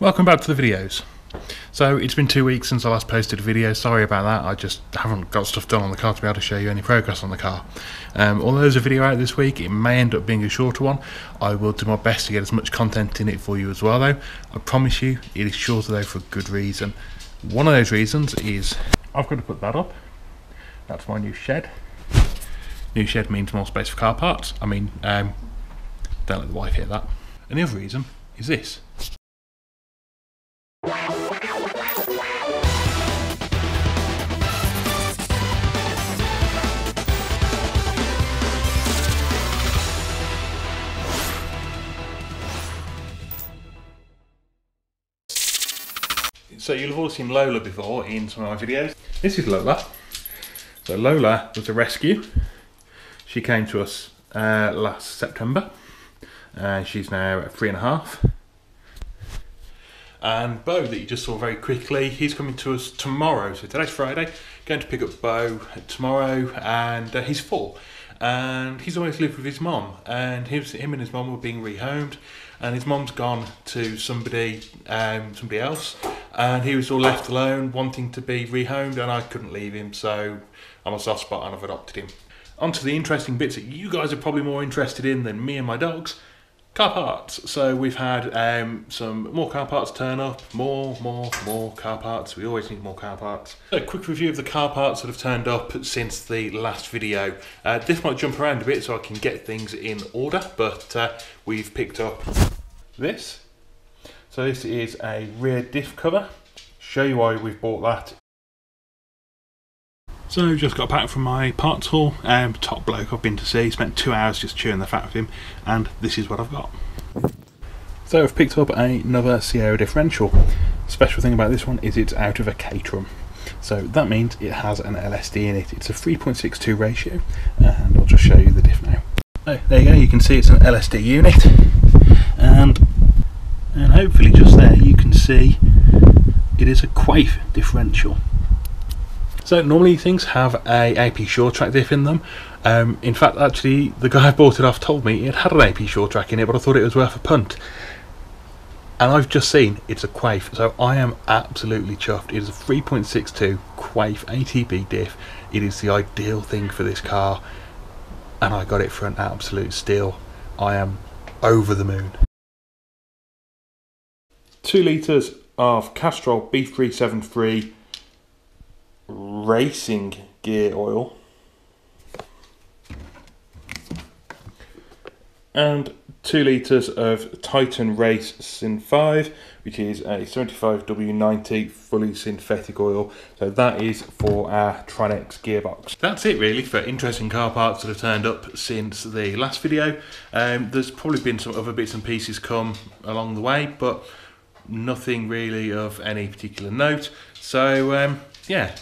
Welcome back to the videos. So it's been 2 weeks since I last posted a video. Sorry about that, I just haven't got stuff done on the car to be able to show you any progress on the car. Although there's a video out this week, it may end up being a shorter one. I will do my best to get as much content in it for you as well though. I promise you it is shorter though for a good reason. One of those reasons is I've got to put that up. That's my new shed. New shed means more space for car parts. I mean, don't let the wife hear that. And the other reason is this. So you'll have all seen Lola before in some of my videos. This is Lola. So Lola was a rescue. She came to us last September. She's now at 3.5. And Beau, that you just saw very quickly, he's coming to us tomorrow. So today's Friday, going to pick up Beau tomorrow, and he's 4. And he's always lived with his mum, and him and his mum were being rehomed, and his mum's gone to somebody else, and he was all left alone wanting to be rehomed, and I couldn't leave him, so I'm a soft spot and I've adopted him. On to the interesting bits that you guys are probably more interested in than me and my dogs. Car parts. So we've had some more car parts turn up, more car parts. We always need more car parts. So a quick review of the car parts that have turned up since the last video. This might jump around a bit so I can get things in order, but we've picked up this. So this is a rear diff cover. Show you why we've bought that. So just got back from my parts haul. Top bloke I've been to see, spent 2 hours just chewing the fat with him, and this is what I've got. So I've picked up another Sierra differential. Special thing about this one is it's out of a Caterham. So that means it has an LSD in it. It's a 3.62 ratio, and I'll just show you the diff now. So there you go, you can see it's an LSD unit, and hopefully just there you can see it is a Quaife differential. So normally things have a AP short track diff in them. In fact, actually, the guy I bought it off told me it had an AP short track in it, but I thought it was worth a punt. And I've just seen it's a Quaife, so I am absolutely chuffed. It is a 3.62 Quaife ATB diff. It is the ideal thing for this car, and I got it for an absolute steal. I am over the moon. 2 litres of Castrol B373 racing gear oil, and 2 litres of Titan Race Syn 5, which is a 75W90 fully synthetic oil. So that is for our tran-x gearbox. That's it really for interesting car parts that have turned up since the last video. There's probably been some other bits and pieces come along the way, but nothing really of any particular note. So yeah,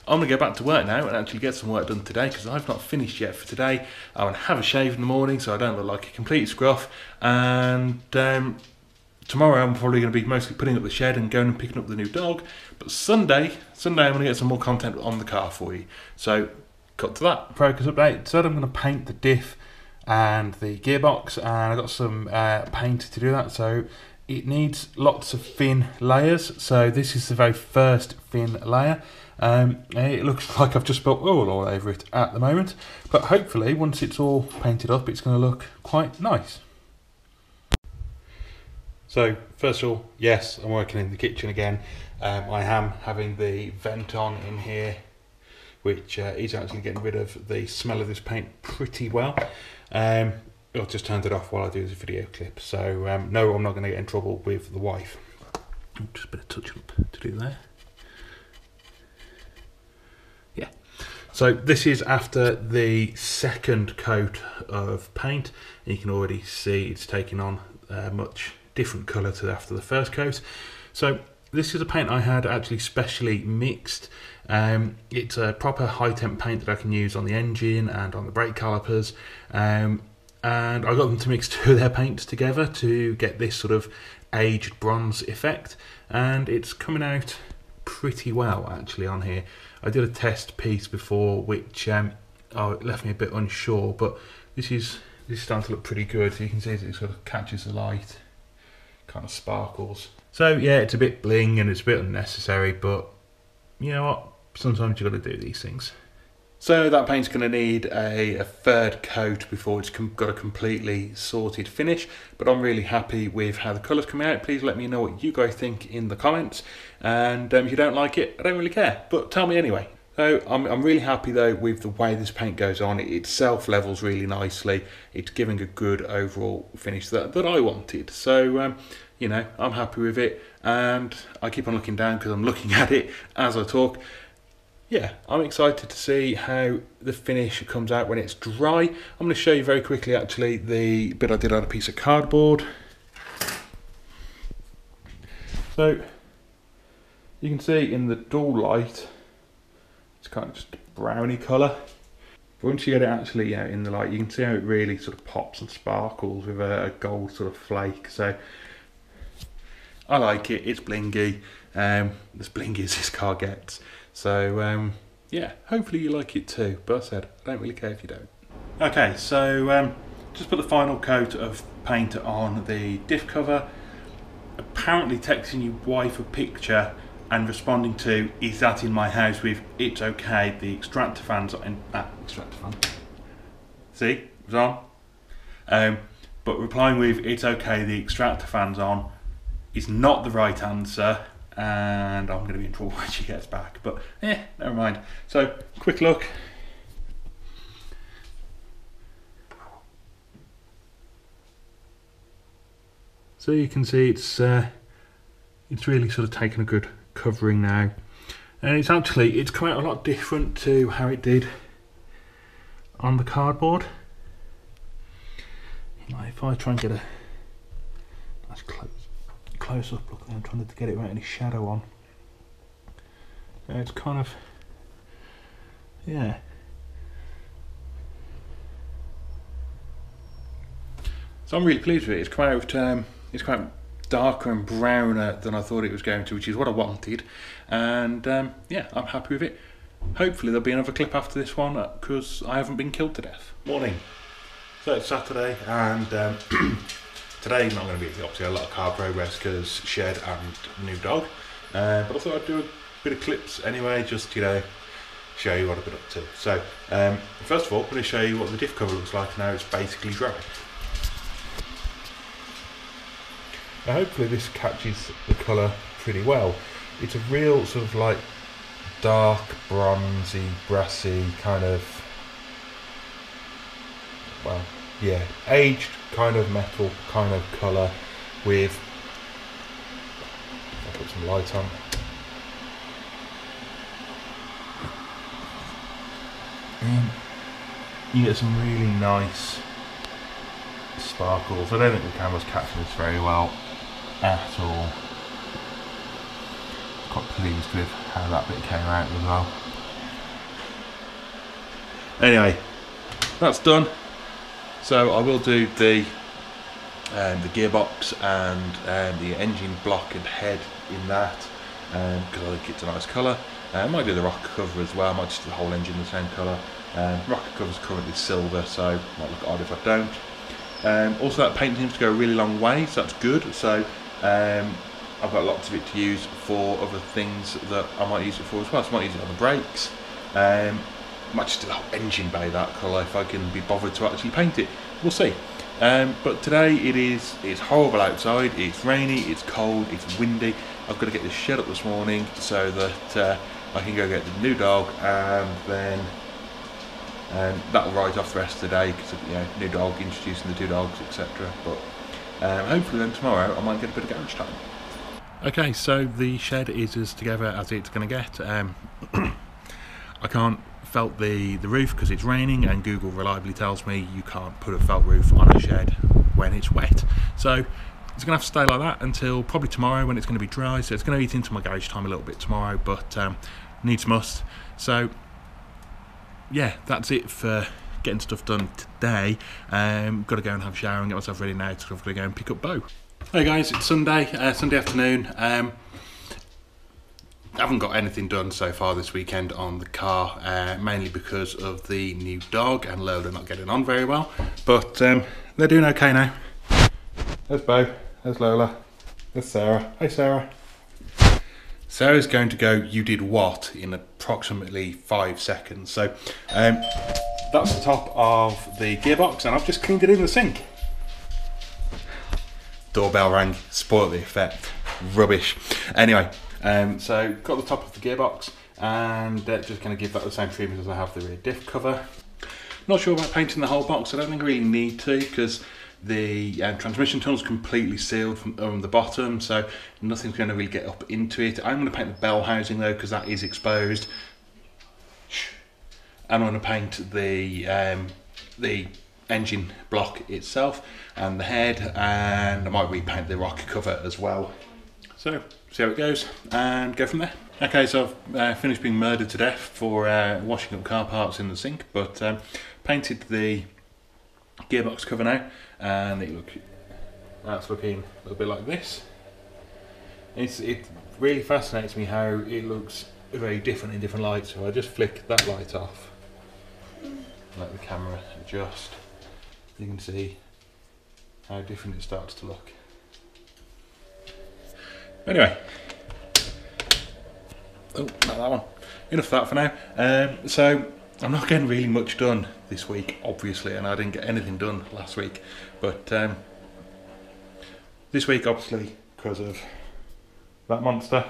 I'm going to go back to work now and actually get some work done today, because I've not finished yet for today. I'm going to have a shave in the morning so I don't look like a complete scruff, and tomorrow I'm probably going to be mostly putting up the shed and going and picking up the new dog, but Sunday I'm going to get some more content on the car for you. So cut to that. Progress update. So I'm going to paint the diff and the gearbox, and I've got some paint to do that. So it needs lots of thin layers, so this is the very first thin layer. It looks like I've just put oil all over it at the moment, but hopefully once it's all painted up it's going to look quite nice. So first of all, yes, I'm working in the kitchen again. I am having the vent on in here, which is actually getting rid of the smell of this paint pretty well. I've just turned it off while I do this video clip, so no, I'm not going to get in trouble with the wife. Just a bit of touch up to do there. Yeah, so this is after the second coat of paint. You can already see it's taking on a much different colour to after the first coat. So this is a paint I had actually specially mixed. It's a proper high temp paint that I can use on the engine and on the brake calipers. And I got them to mix 2 of their paints together to get this sort of aged bronze effect, and it's coming out pretty well actually on here. I did a test piece before which it left me a bit unsure, but this is starting to look pretty good. So you can see as it sort of catches the light, kind of sparkles. So yeah, it's a bit bling and it's a bit unnecessary, but you know what? Sometimes you've got to do these things. So that paint's going to need a third coat before it's got a completely sorted finish, but I'm really happy with how the colour's coming out. Please let me know what you guys think in the comments, and if you don't like it, I don't really care, but tell me anyway. So I'm really happy though with the way this paint goes on. It self-levels really nicely. It's giving a good overall finish that I wanted. So you know, I'm happy with it, and I keep on looking down because I'm looking at it as I talk. Yeah, I'm excited to see how the finish comes out when it's dry. I'm going to show you very quickly actually the bit I did on a piece of cardboard. So you can see in the dull light, it's kind of just a browny colour. But once you get it actually out in the light, you can see how it really sort of pops and sparkles with a gold sort of flake. So I like it, it's blingy, as blingy as this car gets. So yeah, hopefully you like it too, but I said, I don't really care if you don't. Okay, so just put the final coat of paint on the diff cover. Apparently texting your wife a picture and responding to, is that in my house, with it's okay, the extractor fans are in, extractor fan. See, it was on. But replying with, it's okay, the extractor fan's on, is not the right answer, and I'm going to be in trouble when she gets back, but never mind. So, quick look. So you can see it's really sort of taken a good covering now, and it's come out a lot different to how it did on the cardboard. Like if I try and get a nice close up look, I'm trying to get it without any shadow on. So it's kind of, yeah. So I'm really pleased with it. It's come out darker and browner than I thought it was going to, which is what I wanted. And yeah, I'm happy with it. Hopefully there'll be another clip after this one because I haven't been killed to death. Morning. So it's Saturday, and today's not going to be obviously a lot of car progress because shed and new dog. But I thought I'd do a bit of clips anyway, just show you what I've been up to. So first of all, I'm going to show you what the diff cover looks like now it's basically dry. Now hopefully this catches the colour pretty well. It's a real sort of like dark, bronzy, brassy kind of, well, yeah, aged kind of metal kind of colour with, I'll put some light on. And you get some really nice sparkles. I don't think the camera's catching this very well at all. Quite pleased with how that bit came out as well. Anyway, that's done. So I will do the gearbox and the engine block and head in that because I think it's a nice colour. I might do the rocker cover as well. I might just do the whole engine the same colour. Rocker cover is currently silver, so it might look odd if I don't. Also, that paint seems to go a really long way, so that's good. So I've got lots of it to use for other things that I might use it for as well. So I might use it on the brakes. I might just do the whole engine bay that colour if I can be bothered to actually paint it. We'll see. But today it's horrible outside. It's rainy, it's cold, it's windy. I've got to get this shed up this morning so that I can go get the new dog, and then that'll write off the rest of the day because new dog, introducing the two dogs, etc. But hopefully then tomorrow I might get a bit of garage time. Okay, so the shed is as together as it's going to get. I can't felt the roof because it's raining, and Google reliably tells me you can't put a felt roof on a shed when it's wet. So it's going to have to stay like that until probably tomorrow when it's going to be dry. So it's going to eat into my garage time a little bit tomorrow, but needs must. So yeah, that's it for getting stuff done today. Got to go and have a shower and get myself ready now because I've got to go and pick up Beau. Hey guys, it's Sunday afternoon. I haven't got anything done so far this weekend on the car, mainly because of the new dog and Lola not getting on very well, but they're doing okay now. There's Beau, there's Lola. That's Sarah. Hi Sarah. Sarah's going to go "you did what" in approximately 5 seconds. So that's the top of the gearbox, and I've just cleaned it in the sink. Doorbell rang, spoiled the effect. Rubbish. Anyway, so got the top of the gearbox, and just going to give that the same treatment as I have the rear diff cover. Not sure about painting the whole box. I don't think I really need to, because the transmission tunnel is completely sealed from the bottom, so nothing's going to really get up into it. I'm going to paint the bell housing though, because that is exposed. I'm going to paint the engine block itself and the head, and I might repaint the rocker cover as well. So see how it goes and go from there. Okay, so I've finished being murdered to death for washing up car parts in the sink, but painted the gearbox cover now, and that's looking a little bit like this. It really fascinates me how it looks very different in different lights. So I just flick that light off, let the camera adjust. You can see how different it starts to look. Anyway, oh, not that one. Enough of that for now. So I'm not getting really much done this week, obviously, and I didn't get anything done last week. But this week, obviously, because of that monster,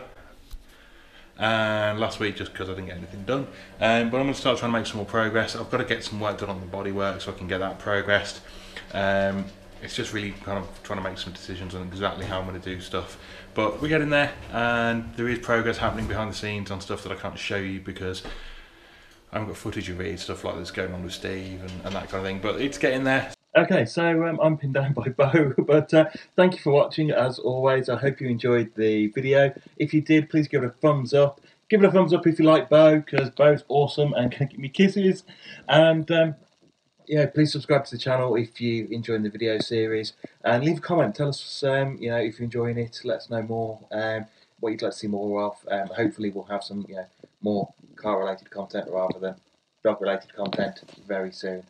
and last week just because I didn't get anything done. But I'm going to start trying to make some more progress. I've got to get some work done on the bodywork so I can get that progressed. It's just really kind of trying to make some decisions on exactly how I'm going to do stuff. But we're getting there, and there is progress happening behind the scenes on stuff that I can't show you because I haven't got footage of it, stuff like this going on with Steve and that kind of thing, but it's getting there. Okay, so I'm pinned down by Beau, but thank you for watching as always. I hope you enjoyed the video. If you did, please give it a thumbs up. Give it a thumbs up if you like Beau, because Beau's awesome and can give me kisses. And yeah, please subscribe to the channel if you enjoyed the video series, and leave a comment. Tell us, if you're enjoying it. Let us know more, what you'd like to see more of. Hopefully, we'll have some, more car-related content rather than dog-related content very soon.